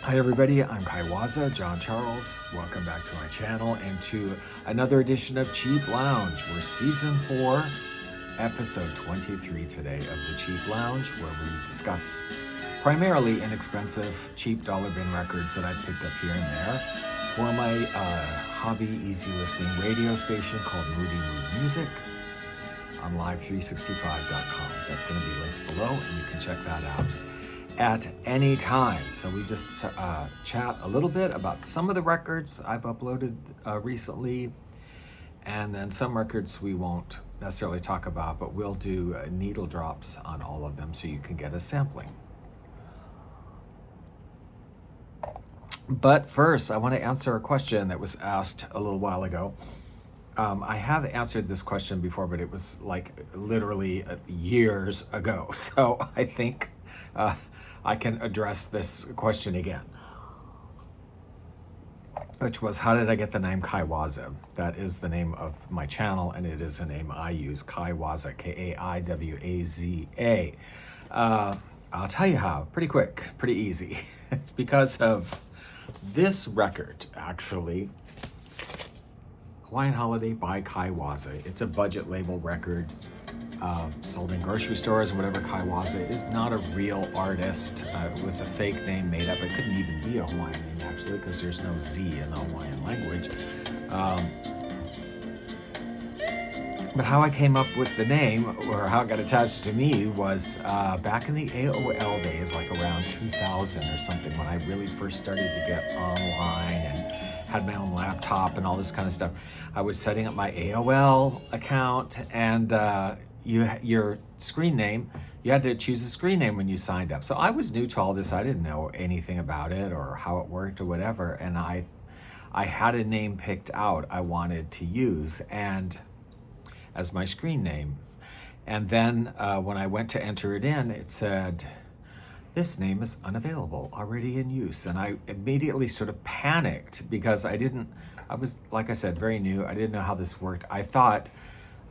Hi everybody, I'm Kaiwaza, John Charles. Welcome back to my channel and to another edition of Cheap Lounge. We're season 4, episode 23 today of the Cheap Lounge, where we discuss primarily inexpensive, cheap dollar bin records that I picked up here and there for my hobby, easy listening radio station called Moody Mood Music on live365.com. That's going to be linked below, and you can check that out at any time. So we just chat a little bit about some of the records I've uploaded recently, and then some records we won't necessarily talk about, but we'll do needle drops on all of them so you can get a sampling. But first, I want to answer a question that was asked a little while ago. I have answered this question before, but it was like literally years ago. So I think I can address this question again, which was, how did I get the name Kaiwaza? That is the name of my channel, and it is a name I use, Kaiwaza, K-A-I-W-A-Z-A. I'll tell you how, pretty quick, pretty easy. It's because of this record, actually, Hawaiian Holiday by Kaiwaza. It's a budget label record. Sold in grocery stores, whatever. Kaiwaza is not a real artist. It was a fake name made up. It couldn't even be a Hawaiian name, actually, because there's no Z in the Hawaiian language. But how I came up with the name, or how it got attached to me, was back in the AOL days, like around 2000 or something, when I really first started to get online and had my own laptop and all this kind of stuff. I was setting up my AOL account, and your screen name, you had to choose a screen name when you signed up. So I was new to all this. I didn't know anything about it or how it worked or whatever. And I had a name picked out I wanted to use and as my screen name. And then when I went to enter it in, it said, this name is unavailable, already in use. And I immediately sort of panicked because I was, like I said, very new. I didn't know how this worked. I thought,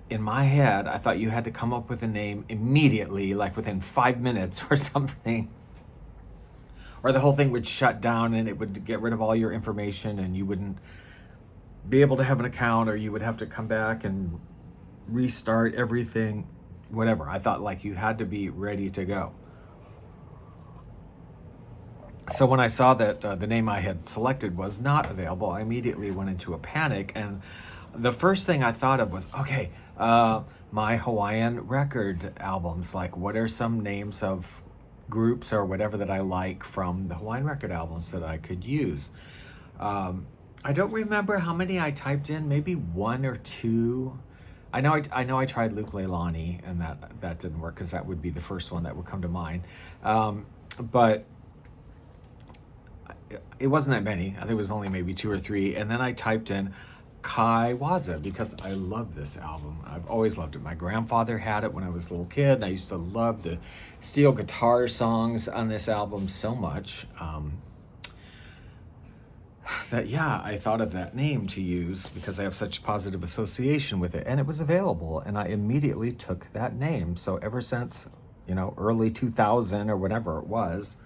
in my head, I thought you had to come up with a name immediately, like within 5 minutes or something. Or the whole thing would shut down and it would get rid of all your information and you wouldn't be able to have an account, or you would have to come back and restart everything, whatever. I thought like you had to be ready to go. So when I saw that the name I had selected was not available, I immediately went into a panic, and the first thing I thought of was, okay, my Hawaiian record albums, like what are some names of groups or whatever that I like from the Hawaiian record albums that I could use. I don't remember how many I typed in, maybe 1 or 2. I know I tried Luke Leilani, and that didn't work because that would be the first one that would come to mind. But it wasn't that many. I think it was only maybe 2 or 3. And then I typed in Kaiwaza because I love this album. I've always loved it. My grandfather had it when I was a little kid, and I used to love the steel guitar songs on this album so much that, yeah, I thought of that name to use because I have such positive association with it. And it was available, and I immediately took that name. So ever since, early 2000 or whatever it was,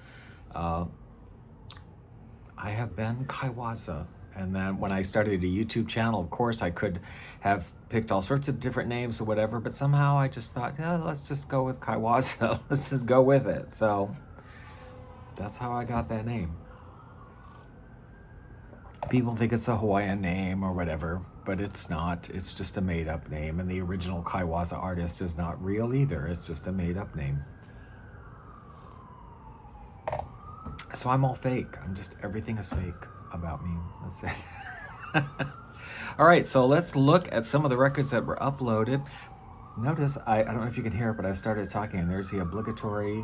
I have been Kaiwaza. And then when I started a YouTube channel, of course, I could have picked all sorts of different names or whatever, but somehow I just thought, yeah, let's just go with Kaiwaza. Let's just go with it. So that's how I got that name. People think it's a Hawaiian name or whatever, but it's not. It's just a made-up name, and the original Kaiwaza artist is not real either. It's just a made-up name. So I'm all fake. Everything is fake about me. That's it. All right, so let's look at some of the records that were uploaded. Notice, I don't know if you can hear it, but I started talking, and there's the obligatory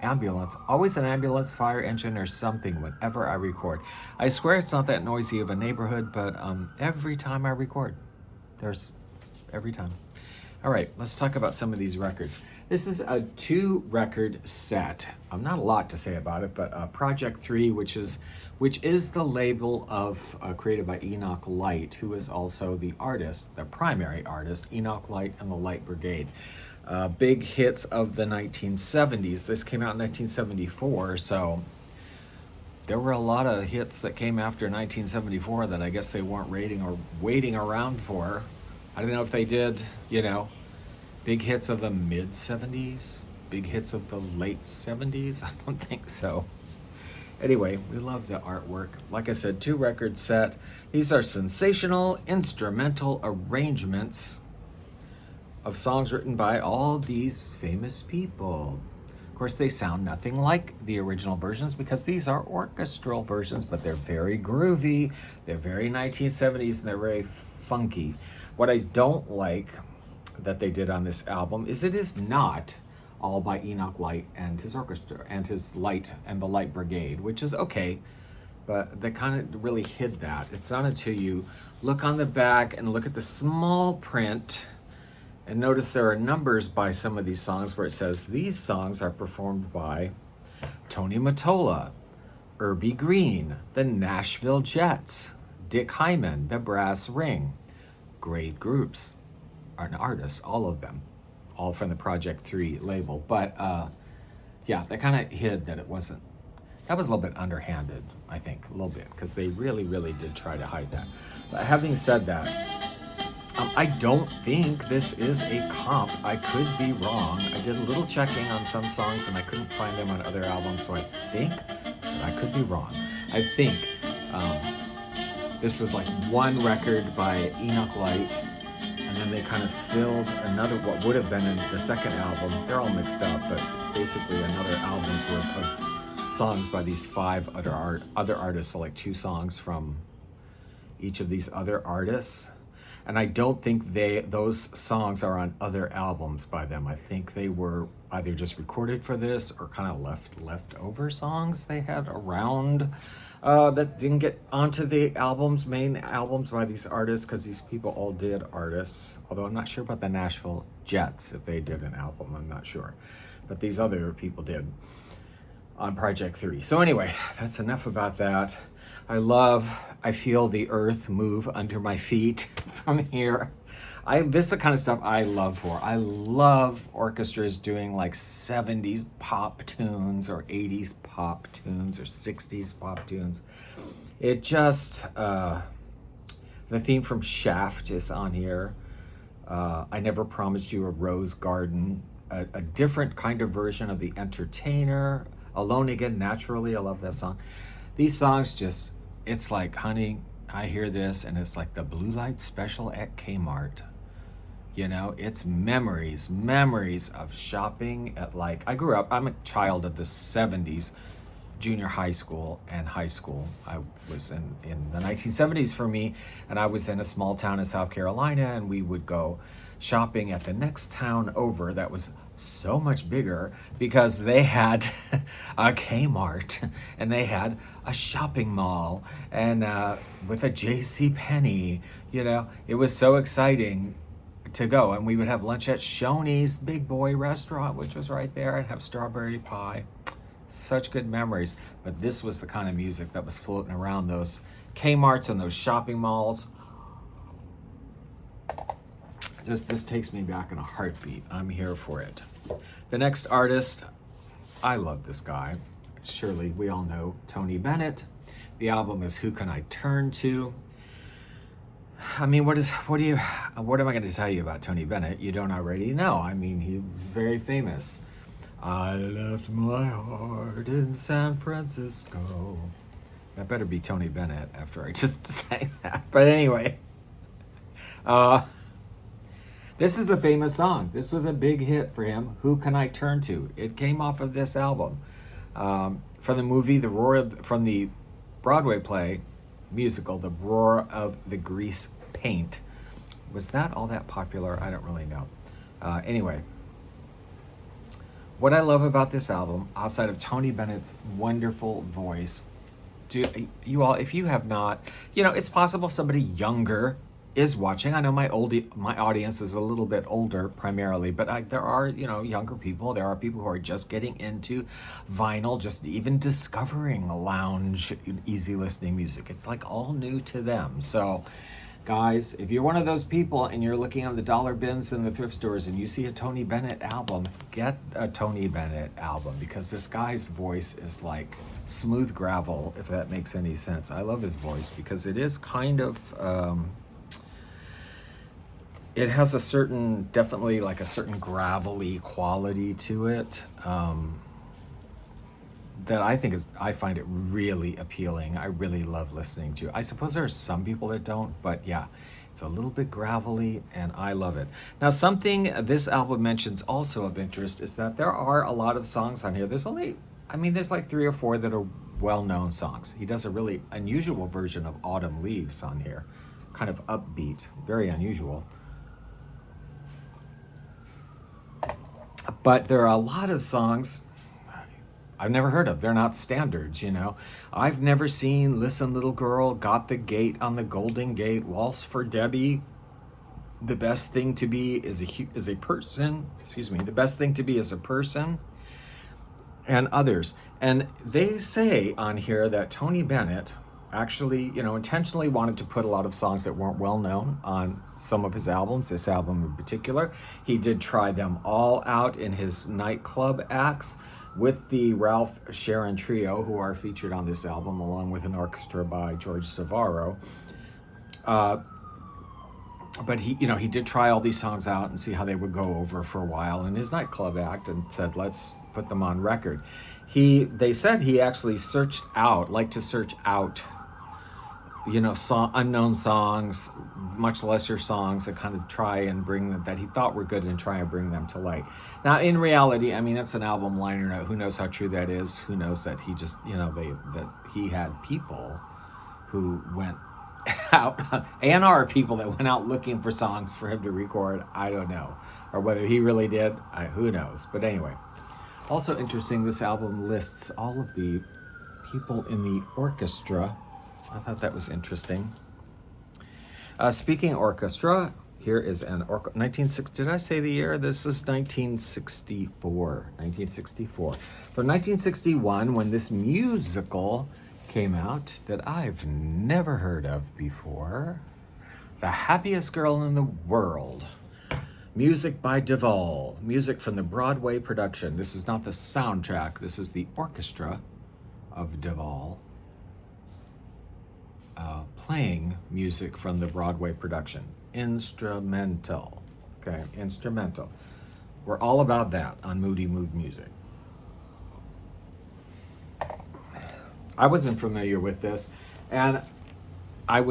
ambulance. Always an ambulance, fire engine, or something whenever I record. I swear it's not that noisy of a neighborhood, but every time I record, every time. All right, let's talk about some of these records. This is a 2-record set. Not a lot to say about it, but Project 3, which is the label of created by Enoch Light, who is also the artist, the primary artist, Enoch Light and the Light Brigade. Big hits of the 1970s. This came out in 1974, so there were a lot of hits that came after 1974 that I guess they weren't waiting around for. I don't know if they did, big hits of the mid 70s, big hits of the late 70s. I don't think so. Anyway, we love the artwork. Like I said, 2-record set. These are sensational instrumental arrangements of songs written by all these famous people. Of course, they sound nothing like the original versions because these are orchestral versions, but they're very groovy, they're very 1970s, and they're very funky. What I don't like that they did on this album is it is not all by Enoch Light and his orchestra and his Light and the Light Brigade, which is okay, but they kind of really hid that. It's not until you look on the back and look at the small print and notice there are numbers by some of these songs where it says these songs are performed by Tony Mottola, Irby Green, the Nashville Jets, Dick Hyman, the Brass Ring. Great groups and artists, all of them, all from the Project 3 label. But yeah, they kind of hid that it wasn't. That was a little bit underhanded, I think, a little bit, because they really, really did try to hide that. But having said that, I don't think this is a comp. I could be wrong. I did a little checking on some songs and I couldn't find them on other albums, so I think that I could be wrong. I think this was like one record by Enoch Light, and then they kind of filled another, what would have been in the second album. They're all mixed up, but basically another album's worth of songs by these 5 other artists, so like 2 songs from each of these other artists. And I don't think those songs are on other albums by them. I think they were either just recorded for this or kind of leftover songs they had around that didn't get onto the main albums by these artists, because these people all did artists. Although I'm not sure about the Nashville Jets, if they did an album, I'm not sure. But these other people did on Project 3. So anyway, that's enough about that. I feel the earth move under my feet from here. This is the kind of stuff I love for. I love orchestras doing like 70s pop tunes or 80s pop tunes or 60s pop tunes. It just, the theme from Shaft is on here. I Never Promised You a Rose Garden, a different kind of version of The Entertainer, Alone Again, Naturally, I love that song. These songs just, it's like, honey, I hear this and it's like the blue light special at Kmart. It's memories of shopping at, like, I'm a child of the 70s, junior high school and high school. I was in the 1970s for me, and I was in a small town in South Carolina, and we would go shopping at the next town over that was so much bigger because they had a Kmart and they had a shopping mall and with a J.C. Penney. It was so exciting to go, and we would have lunch at Shoney's Big Boy restaurant, which was right there, and have strawberry pie. Such good memories. But this was the kind of music that was floating around those Kmarts and those shopping malls. This takes me back in a heartbeat. I'm here for it. The next artist, I love this guy. Surely we all know Tony Bennett. The album is Who Can I Turn To? I mean, what am I going to tell you about Tony Bennett you don't already know? I mean, he was very famous. I left my heart in San Francisco. That better be Tony Bennett after I just sang that. But anyway, this is a famous song. This was a big hit for him. Who Can I Turn To? It came off of this album. From the movie, from the Broadway play, musical, The Roar of the Grease Paint. Was that all that popular? I don't really know. Anyway, what I love about this album, outside of Tony Bennett's wonderful voice, you all, if you have not, it's possible somebody younger is watching. I know my audience is a little bit older primarily, but there are, younger people. There are people who are just getting into vinyl, just even discovering lounge, easy listening music. It's like all new to them. So Guys, if you're one of those people and you're looking on the dollar bins in the thrift stores and you see a Tony Bennett album, get a Tony Bennett album, because this guy's voice is like smooth gravel, if that makes any sense. I love his voice because it is kind of, it has a certain, definitely like a certain gravelly quality to it. That I find it really appealing. I really love listening to. I suppose there are some people that don't, but yeah, it's a little bit gravelly and I love it. Now, something this album mentions also of interest is that there are a lot of songs on here. There's like 3 or 4 that are well-known songs. He does a really unusual version of Autumn Leaves on here, kind of upbeat, very unusual. But there are a lot of songs I've never heard of. They're not standards, you know. I've never seen Listen Little Girl, Got the Gate on the Golden Gate, Waltz for Debbie, The Best Thing to Be is a Person, The Best Thing to Be is a Person, and others. And they say on here that Tony Bennett actually, you know, intentionally wanted to put a lot of songs that weren't well known on some of his albums, this album in particular. He did try them all out in his nightclub acts with the Ralph Sharon Trio, who are featured on this album, along with an orchestra by George Savaro. But he did try all these songs out and see how they would go over for a while in his nightclub act, and said, let's put them on record. They said he actually liked to search out, you know, unknown songs, much lesser songs, and kind of try and bring them that he thought were good and try and bring them to light. Now, in reality, I mean, it's an album liner note. Who knows how true that is? Who knows that he just, you know, that he had people who went out, A&R people that went out looking for songs for him to record. I don't know. Or whether he really did, who knows. But anyway, also interesting, this album lists all of the people in the orchestra. I thought that was interesting. Speaking orchestra, here is an 1960. Did I say the year? This is 1964. 1964. From 1961, when this musical came out that I've never heard of before, The Happiest Girl in the World. Music by Duvall. Music from the Broadway production. This is not the soundtrack. This is the orchestra of Duvall. Playing music from the Broadway production. Instrumental. Okay, instrumental. We're all about that on Moody Mood Music. I wasn't familiar with this, and I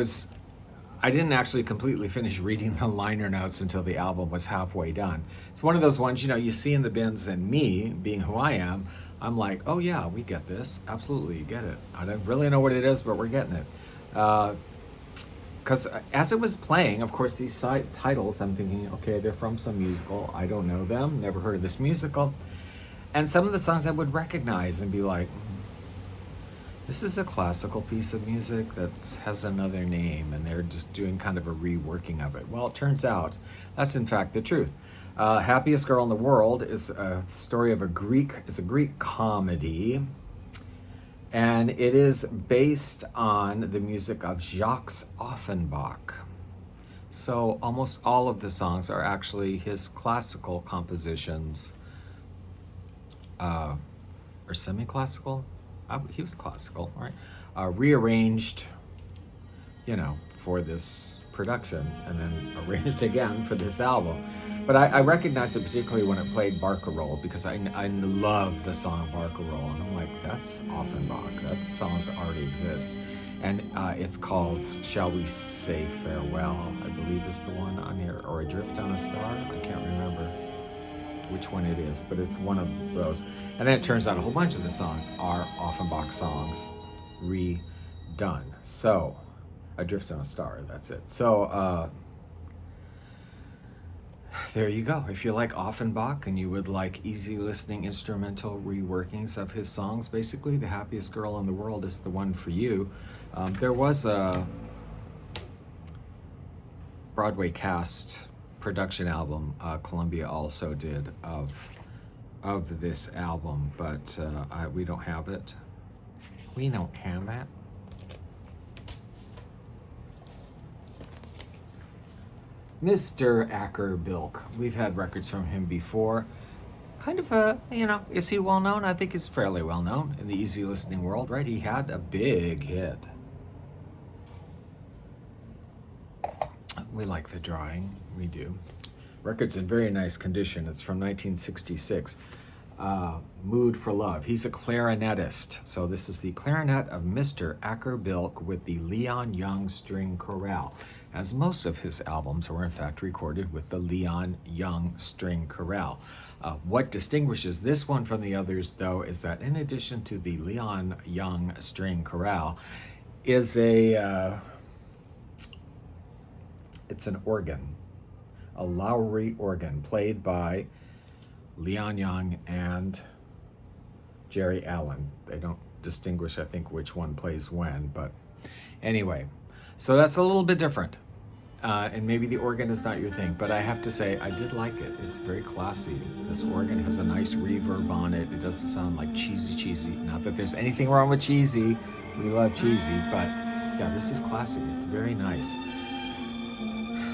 didn't actually completely finish reading the liner notes until the album was halfway done. It's one of those ones, you know, you see in the bins, and me, being who I am, I'm like, oh yeah, we get this. Absolutely, you get it. I don't really know what it is, but we're getting it. Because as it was playing, of course, these titles, I'm thinking, okay, they're from some musical. I don't know them, never heard of this musical. And some of the songs I would recognize and be like, this is a classical piece of music that has another name, and they're just doing kind of a reworking of it. Well, it turns out that's in fact the truth. Happiest Girl in the World is a story of a Greek comedy, and it is based on the music of Jacques Offenbach. So almost all of the songs are actually his classical compositions, or semi-classical. He was classical, right? Rearranged, you know, for this production, and then arranged again for this album. But I recognized it particularly when it played Barcarolle, because I love the song Barcarolle, and I'm like, that's Offenbach. That song already exists. And it's called Shall We Say Farewell, I believe is the one on here, or Adrift on a Star. I can't remember which one it is, but it's one of those. And then it turns out a whole bunch of the songs are Offenbach songs redone. So, Adrift on a Star, that's it. So, there you go. If you like Offenbach and you would like easy listening instrumental reworkings of his songs, basically The Happiest Girl in the World is the one for you. There was a Broadway cast production album Columbia also did of this album, but we don't have it. We don't have that. Mr. Acker Bilk. We've had records from him before. Kind of a, is he well known? I think he's fairly well known in the easy listening world, right? He had a big hit. We like the drawing, we do. Record's in very nice condition. It's from 1966. Mood for Love. He's a clarinetist. So this is the clarinet of Mr. Acker Bilk with the Leon Young String Chorale, as most of his albums were in fact recorded with the Leon Young String Chorale. What distinguishes this one from the others, though, is that in addition to the Leon Young String Chorale, is it's an organ, a Lowry organ, played by Leon Young and Jerry Allen. They don't distinguish, I think, which one plays when, but anyway. So that's a little bit different. And maybe the organ is not your thing, but I have to say, I did like it. It's very classy. This organ has a nice reverb on it. It doesn't sound like cheesy. Not that there's anything wrong with cheesy. We love cheesy, but yeah, this is classy. It's very nice.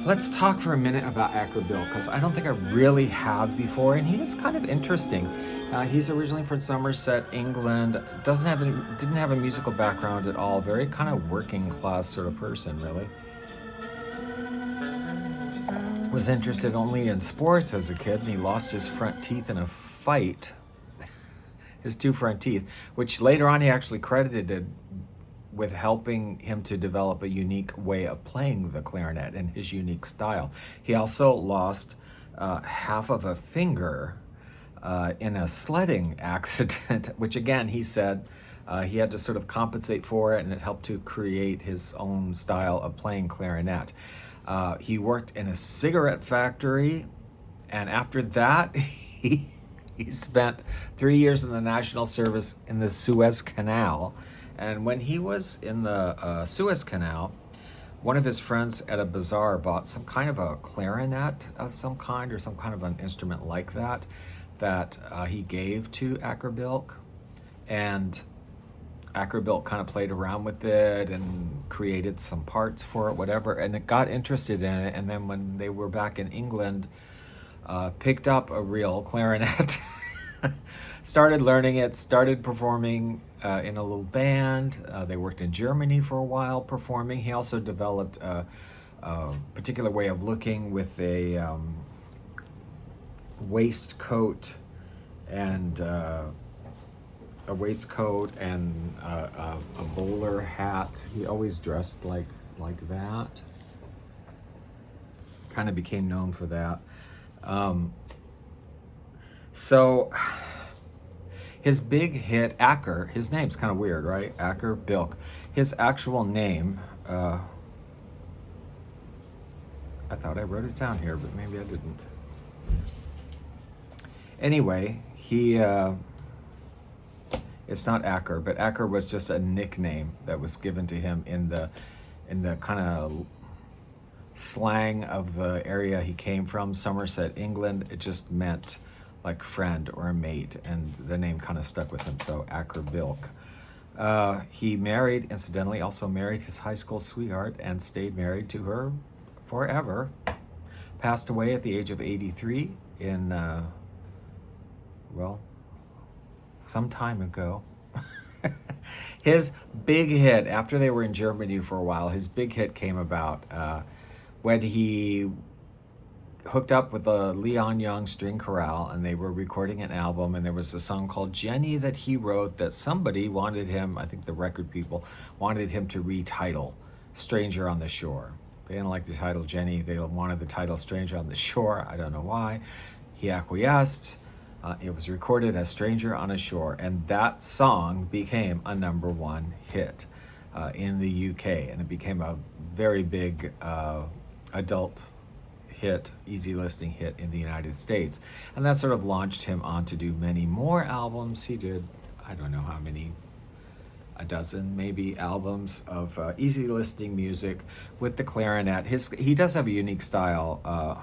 Let's talk for a minute about Acker Bilk, because I don't think I really have before, and he is kind of interesting. He's originally from Somerset, England. Didn't have a musical background at all. Very kind of working class sort of person, really. Was interested only in sports as a kid, and he lost his front teeth in a fight. His two front teeth, which later on he actually credited with helping him to develop a unique way of playing the clarinet and his unique style. He also lost half of a finger in a sledding accident, which again, he said he had to sort of compensate for it, and it helped to create his own style of playing clarinet. He worked in a cigarette factory, and after that, he spent 3 years in the national service in the Suez Canal. And when he was in the Suez Canal, one of his friends at a bazaar bought some kind of a clarinet of some kind, or some kind of an instrument like that he gave to Acker Bilk. And Acker Bilk kind of played around with it and created some parts for it, whatever, and it got interested in it. And then when they were back in England, picked up a real clarinet, started learning it, started performing in a little band. They worked in Germany for a while performing. He also developed a particular way of looking with a waistcoat and a bowler hat. He always dressed like that. Kind of became known for that. So his big hit, Acker, his name's kind of weird, right? Acker Bilk. His actual name, I thought I wrote it down here, but maybe I didn't. Anyway, it's not Acker, but Acker was just a nickname that was given to him in the kind of slang of the area he came from, Somerset, England. It just meant like friend or a mate, and the name kind of stuck with him, so Acker Bilk. He also married his high school sweetheart and stayed married to her forever. Passed away at the age of 83 in, some time ago. His big hit, after they were in Germany for a while, his big hit came about when he hooked up with the Leon Young String Chorale, and they were recording an album, and there was a song called Jenny that he wrote that somebody wanted him, I think the record people, wanted him to retitle Stranger on the Shore. They didn't like the title Jenny, they wanted the title Stranger on the Shore. I don't know why. He acquiesced. It was recorded as Stranger on a Shore, and that song became a #1 hit in the UK, and it became a very big adult hit, easy listening hit in the United States. And that sort of launched him on to do many more albums. He did, I don't know how many, a dozen maybe albums of easy listening music with the clarinet. He does have a unique style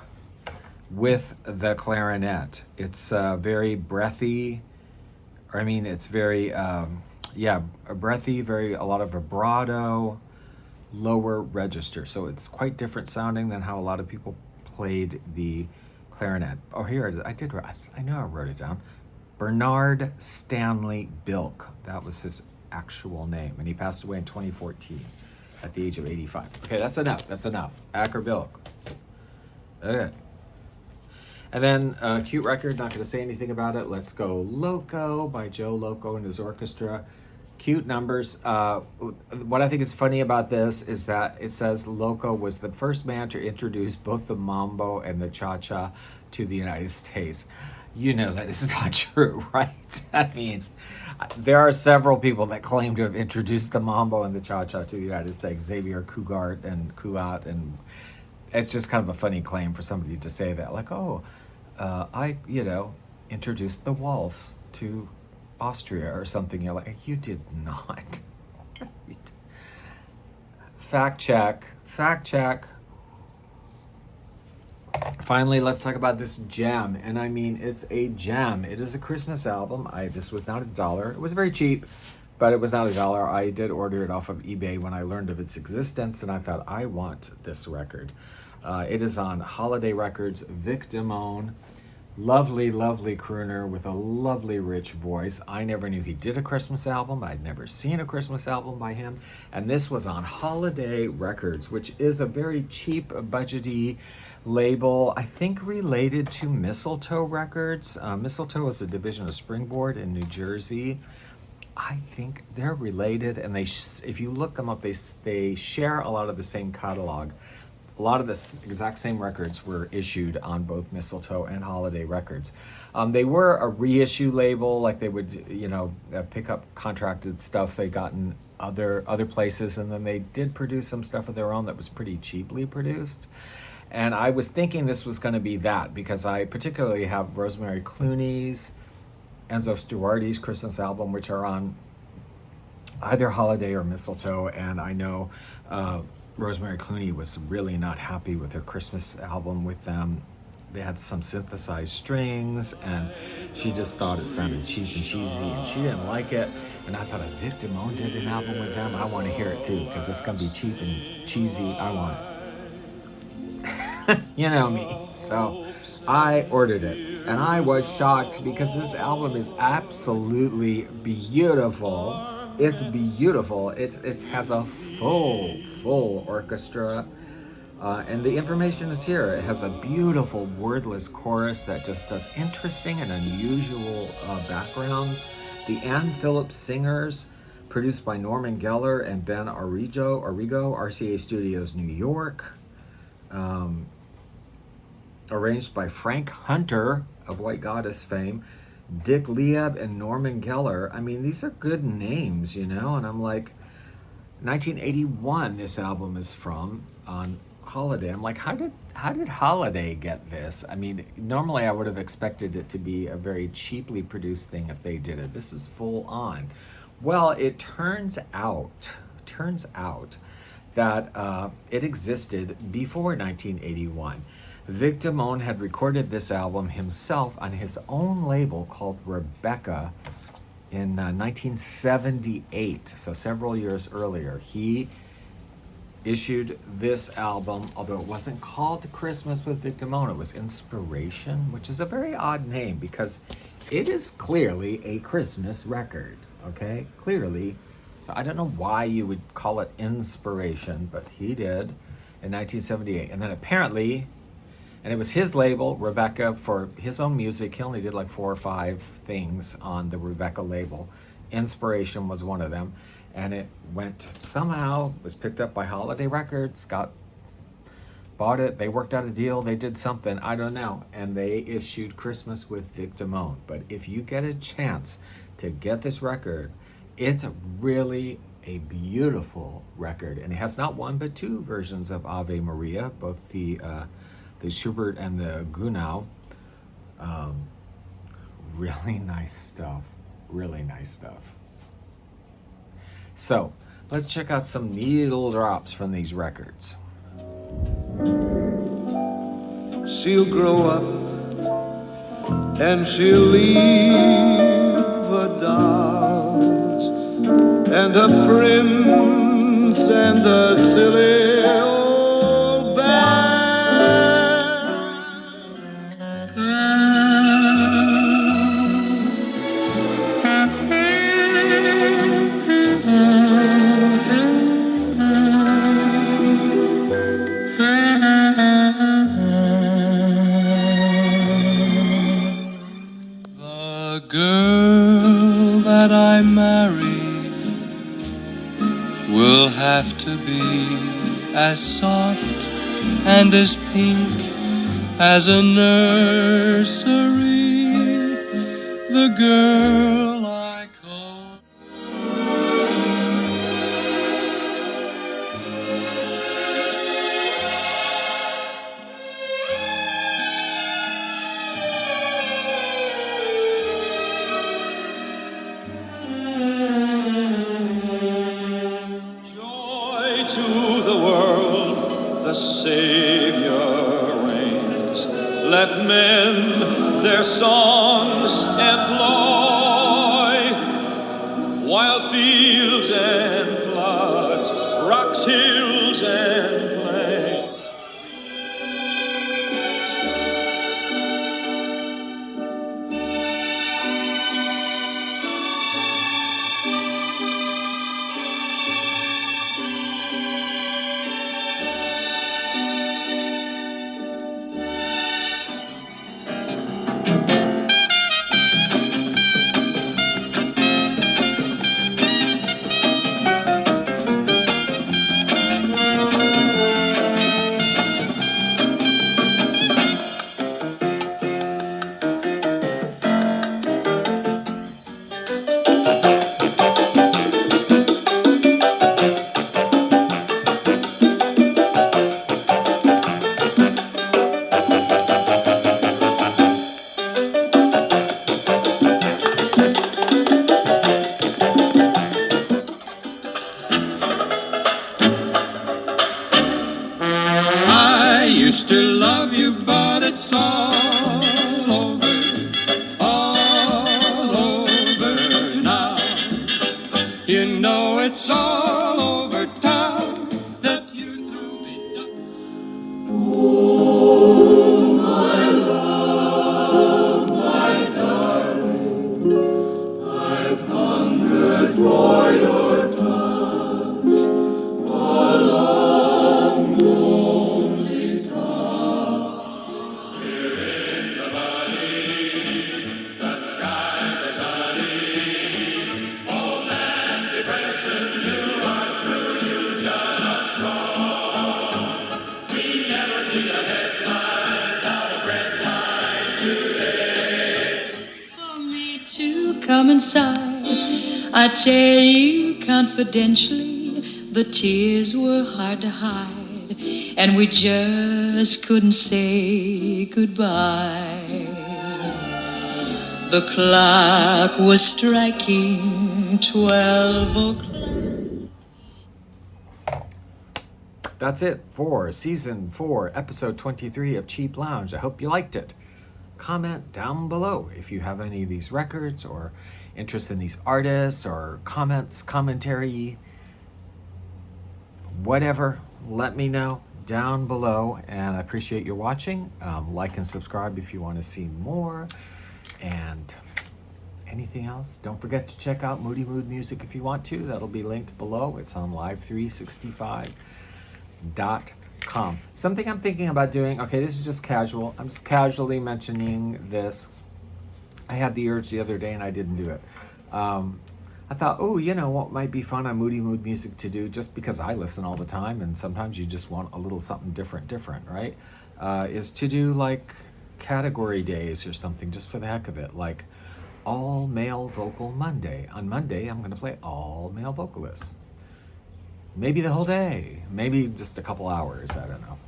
with the clarinet. It's very breathy, it's very, breathy, a lot of vibrato, lower register. So it's quite different sounding than how a lot of people played the clarinet. Oh, here it is. I know I wrote it down. Bernard Stanley Bilk. That was his actual name, and he passed away in 2014 at the age of 85. Okay, that's enough. Acker Bilk. Okay. And then cute record, not going to say anything about it. Let's go Loco by Joe Loco and his orchestra. Cute numbers. What I think is funny about this is that it says Loco was the first man to introduce both the mambo and the cha-cha to the United States. You know that is not true, right? I mean, there are several people that claim to have introduced the mambo and the cha-cha to the United States. Xavier Cugat, and it's just kind of a funny claim for somebody to say that, like, I introduced the waltz to Austria or something. You're like, you did not. Fact check. Finally, let's talk about this gem. And I mean, it's a gem. It is a Christmas album. This was not $1. It was very cheap, but it was not $1. I did order it off of eBay when I learned of its existence, and I thought, I want this record. It is on Holiday Records, Vic Damone. Lovely, lovely crooner with a lovely, rich voice. I never knew he did a Christmas album. I'd never seen a Christmas album by him. And this was on Holiday Records, which is a very cheap, budgety label, I think related to Mistletoe Records. Mistletoe is a division of Springboard in New Jersey. I think they're related, and if you look them up, they share a lot of the same catalog. A lot of the exact same records were issued on both Mistletoe and Holiday Records. They were a reissue label, like they would, pick up contracted stuff they got in other places, and then they did produce some stuff of their own that was pretty cheaply produced. And I was thinking this was going to be that, because I particularly have Rosemary Clooney's, Enzo Stuardi's Christmas album, which are on either Holiday or Mistletoe, and I know Rosemary Clooney was really not happy with her Christmas album with them. They had some synthesized strings, and she just thought it sounded cheap and cheesy, and she didn't like it. And I thought, if Vic Damone did an album with them, I want to hear it too, because it's going to be cheap and cheesy. I want it. You know me. So I ordered it, and I was shocked because this album is absolutely beautiful. It's beautiful. It has a full orchestra, and the information is here. It has a beautiful wordless chorus that just does interesting and unusual backgrounds. The Ann Phillips Singers, produced by Norman Geller and Ben Arrigo, RCA Studios, New York. Arranged by Frank Hunter of White Goddess fame, Dick Lieb and Norman Geller. I mean, these are good names, and I'm like, 1981 this album is from, on Holiday. I'm like, how did Holiday get this? I mean, normally I would have expected it to be a very cheaply produced thing if they did it. This is full on. Well, it turns out that it existed before 1981. Vic Damone had recorded this album himself on his own label called Rebecca in 1978, so several years earlier. He issued this album, although it wasn't called Christmas with Vic Damone, it was Inspiration, which is a very odd name because it is clearly a Christmas record, okay? Clearly. I don't know why you would call it Inspiration, but he did in 1978. And then apparently, and it was his label, Rebecca, for his own music. He only did like 4 or 5 things on the Rebecca label. Inspiration was one of them. And it was picked up by Holiday Records, bought it, they worked out a deal, they did something, I don't know. And they issued Christmas with Vic Damone. But if you get a chance to get this record, it's really a beautiful record. And it has not one but 2 versions of Ave Maria, both the Schubert and the Gounod. Really nice stuff. So let's check out some needle drops from these records. She'll grow up and she'll leave her dolls and a prince and a silly old bag. that I marry will have to be as soft and as pink as a nursery. The girl I call. Joy to the world, the Savior reigns. Let men their songs employ, while fields and floods, rocks, hills, and plains. Used to love you, but it's all over now. You know it's all over town that you threw me down. Oh, my love, my darling, I've hungered for your touch all along. Come inside, I tell you confidentially, the tears were hard to hide, and we just couldn't say goodbye. The clock was striking 12 o'clock. That's it for Season 4, Episode 23 of Cheap Lounge. I hope you liked it. Comment down below if you have any of these records or interest in these artists or comments, commentary, whatever. Let me know down below, and I appreciate your watching. Like and subscribe if you want to see more. And anything else, don't forget to check out Moody Mood Music if you want to. That'll be linked below. It's on live365.com. Something I'm thinking about doing, okay, this is just casual. I'm just casually mentioning this. I had the urge the other day and I didn't do it. I thought, oh, you know what might be fun on Moody Mood Music to do, just because I listen all the time and sometimes you just want a little something different, right? Is to do like category days or something, just for the heck of it, like all male vocal Monday. On Monday, I'm going to play all male vocalists. Maybe the whole day, maybe just a couple hours, I don't know.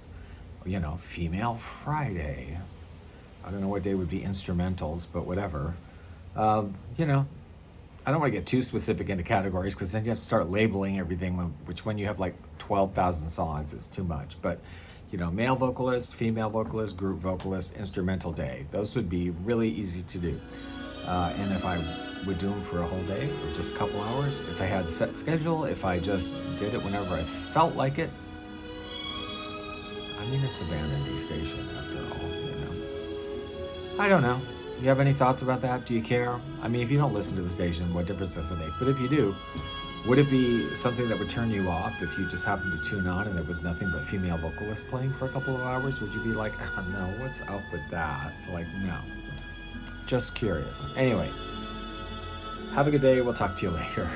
You know, female Friday. I don't know what day would be instrumentals, but whatever. You know, I don't want to get too specific into categories because then you have to start labeling everything, which when you have like 12,000 songs is too much. But, you know, male vocalist, female vocalist, group vocalist, instrumental day. Those would be really easy to do. And if I would do them for a whole day or just a couple hours, if I had a set schedule, if I just did it whenever I felt like it. I mean, it's a Vanity station after all, you know. I don't know. You have any thoughts about that? Do you care? I mean, if you don't listen to the station, what difference does it make? But if you do, would it be something that would turn you off if you just happened to tune on and there was nothing but female vocalists playing for a couple of hours? Would you be like, oh, no, what's up with that? Like, no. Just curious. Anyway, Have a good day. We'll talk to you later.